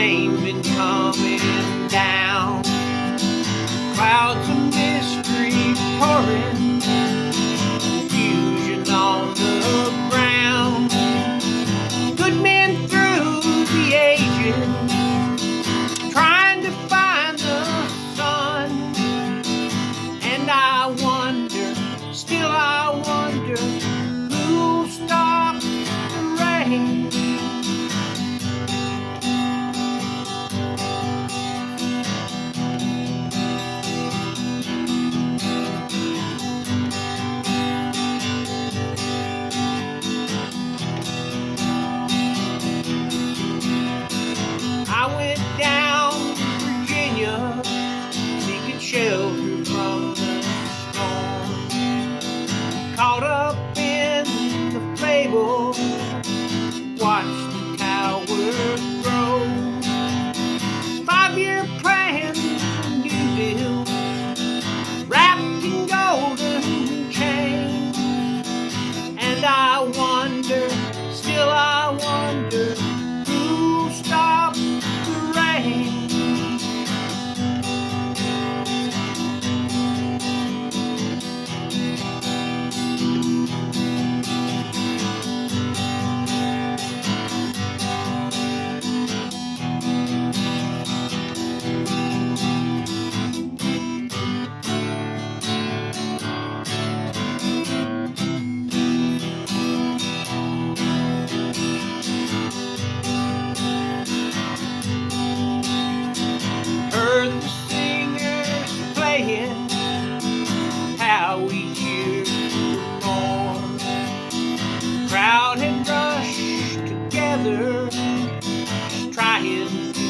rain been coming down. Clouds of mystery pouring, confusion on the ground. Good men through the ages trying to find the sun. And I wonder, still I wonder, who'll stop the rain? I went down to Virginia, seeking shelter from the storm. Caught up in the fable, watched the towers grow. 5-year plan for New Deal, wrapped in golden chains. And I wonder, still I wonder, who'll stop the rain? Heard the singers playing how we cheered for more. Crowd had rushed together, trying to